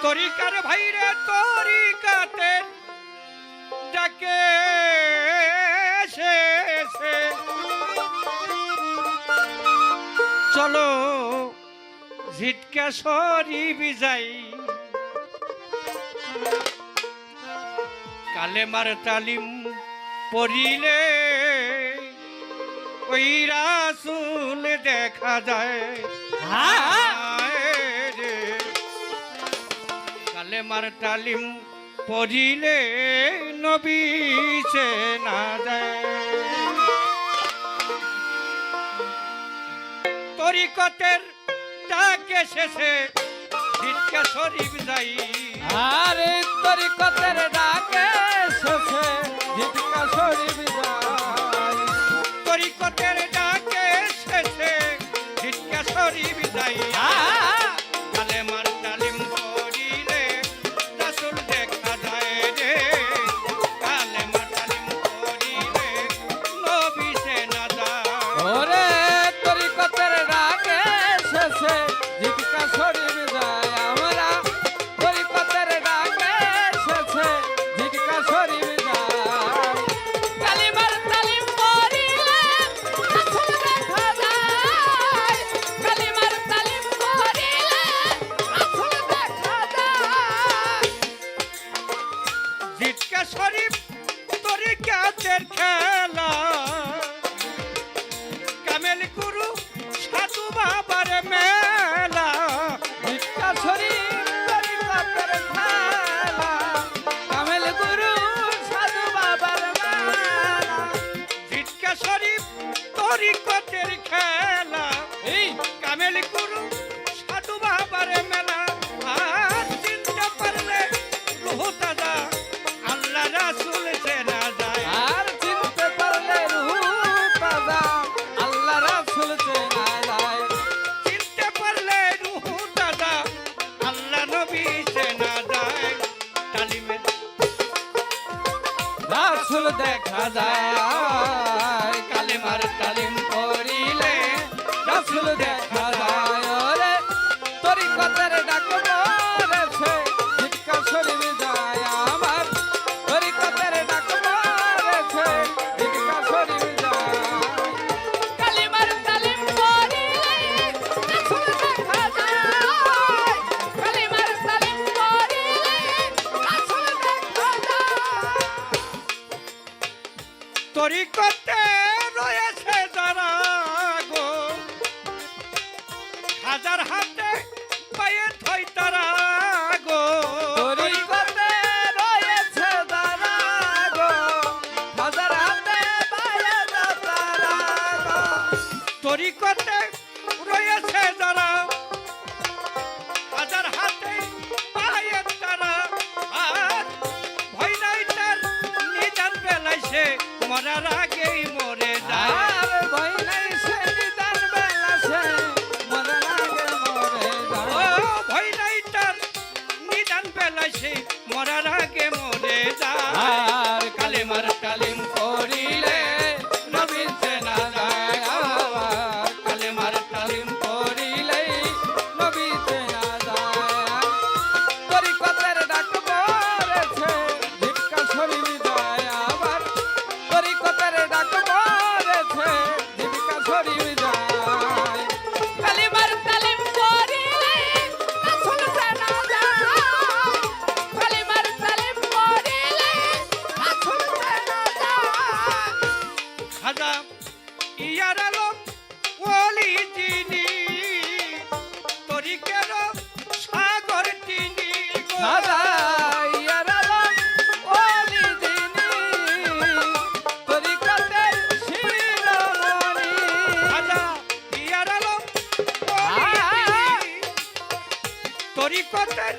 তরিকার ভাইরে তরিকাতে যাকে শেষে চলো ঝিটকা সরি বিজাই কালেমার তালিম পড়িলে ওই রাসূল দেখা যায় রে কালেমার তালিম পড়িলে নবী চেনা যায় তরিকতের ডাকে শেষে ঝিটকা শরীফ যাই আরে তরিকতের ডাকে শেষে ঝিটকা শরীফ যাই তরিকতের ডাকে শেষে ঝিটকা শরীফ যাই কালেমার তালিম পড়িলে রাসূল দেখা যায় রে কালেমার তালিম পড়িলে নবী চেনা যায় ওরে তরিকতের ডাকে শেষে ঝিটকা শরীফ যাই আমরা তরিকতের ডাকে শেষে ঝিটকা শরীফ যাই কালিমার তালিম পড়িলে রাসূল দেখা যায় কালিমার তালিম পড়িলে রাসূল দেখা যায় ঝিটকা শরীফ তরিকাতের খেলা কামেল গুরু সাধু বাবার মেলা ঝিটকা শরীফ তরিকতের খেলা কামেল গুরু সাধু বাবার মেলা ঝিটকা শরীফ তরিকতের খেলা এই কামেল গুরু সাধু বাবার মেলা আর চিনতে পারলে রুহ তাজা আল্লাহ রাসূল চেনা যায় আর চিনতে পারলে রূহ তাজা আল্লাহ রাসূল চেনা যায় চিনতে পারলে রুহ তাজা আল্লাহ নবী চেনা যায় তালিমের রাসূল দেখা যায় কালেমার তালিম পড়িলে রাসূল দেখা যায় ওরে তরিকতের ডাক পড়েছে ঝিটকা শরীফ যায় আমার তরিকতের ডাক পড়েছে ঝিটকা শরীফ যায় কালিমার তালিম পড়িলে রাসূল দেখা যায় কালিমার তালিম পড়িলে রাসূল দেখা যায় তরিকতে রয়েছে যারা গো হাজার হাতে পায়ে থই তারা গো তরিকতে রয়েছে যারা গো হাজার হাতে পায়ে তারা গো তরিকতে রয়েছে যারা হাজার হাতে পায়ে তারা আর ভয় নাই তার নিজান বেলাইছে মরার আগেই মরে যায় আর ভয় নাই সে নিদান বেলা সে মরে লাগে মরে ও যায় ভয় নাই তার নিদান বেলাইছে মরার আগে মরে যায় আর কালেমার তালিম পড়িলে নবী চেনা যায় আর কালেমার তালিম পড়িলে নবী চেনা যায় তরিকতের ডাক পড়েছে ঝিটকা শরীফ যায় আবার তরিকতের ডাক পড়েছে ঝিটকা শরীফ যায় কালিমার তালিম পড়িলে রাসূল চেনা যায় কালিমার তালিম পড়িলে রাসূল চেনা যায় খাজা ইয়ার আলম ওলি যিনি তরিকের সাগর তিনি গো। দাদা ইয়ার আলম ওলি যিনি তরিকতের শিরোমণি খাজা ইয়ার আলম ওলি যিনি তরিকতের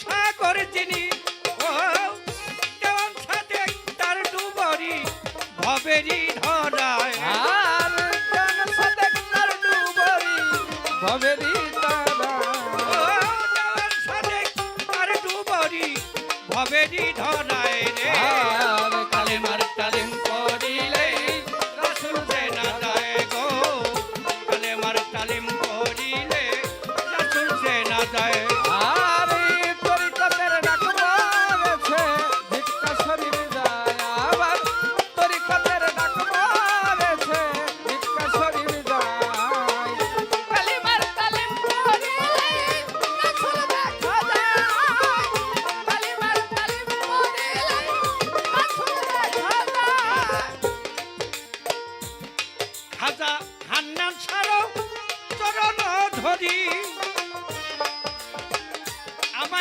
সাগর যিনি ও দেওয়ান সাদেক তার ডুবরি ভবেরি ধরায় আর জন সাদেক তার ডুবরি ভবেরি তারা ও দেওয়ান সাদেক তার ডুবরি ভবেরি ধরায় রে আর কালেমার তালিম পড়িলে রাসূল চেনা যায় গো কালেমার তালিম পড়িলে রাসূল চেনা যায় আর তরিক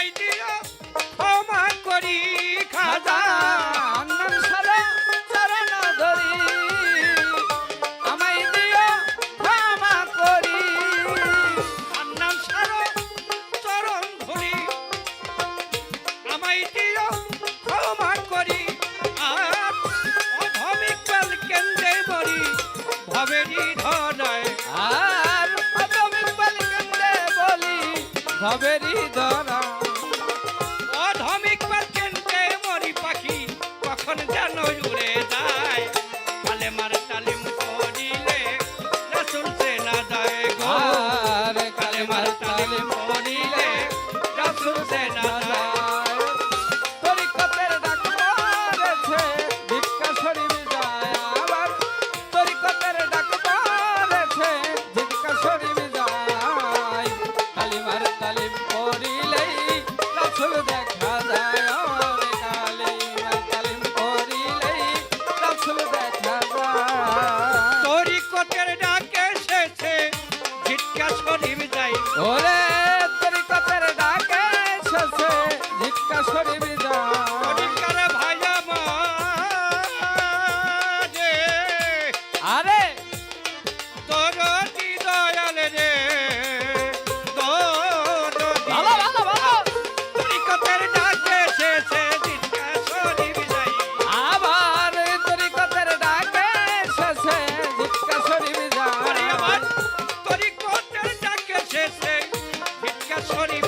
আমায় দিও ক্ষমা করি খাজা নাম সারা চরণ ধরি আমায় দিও ক্ষমা করি নাম সারো চরণ ধরি আমায় দিও ক্ষমা করি আর অধমিক কাল কেন্দ্রে মরি ভবেরই ধরায় আর অধমিক বল কেন্দ্রে বলি ভবেরই ধরা অধমিক কাল কেন্দ্রে মরি পাখি কখন যেন উড়ে যায় কালেমার তালিম করিলে রাসূল সে না যায় গো আর কালেমার তালিম করিলে রাসূল সে না যায় তরিকতের ডাক পড়েছে ভিক্ষা শরীফ যায় আবার তরিকতের ডাক পড়েছে ভিক্ষা শরীফ যায় কালিমার তালিম পড়িলেই রাসূল দেখা যায় ওরে কালিমার তালিম পড়িলেই রাসূল দেখা যায় তরিকতের ডাকে এসেছে ভিক্ষা শরীফ যাই ওরে তরিকতের ডাকে এসেছে ভিক্ষা শরীফ যায় তরিকার ভাই আমার রে আরে দরদি দয়াল রে দরদি ভালো ভালো ভালো তরিকতের ডাকে এসেছে ভিক্ষা শরীফ যাই আবার তরিকতের ডাকে এসেছে ভিক্ষা শরীফ আরে যায় আমার তরিকতের ডাকে এসেছে ভিক্ষা শরীফ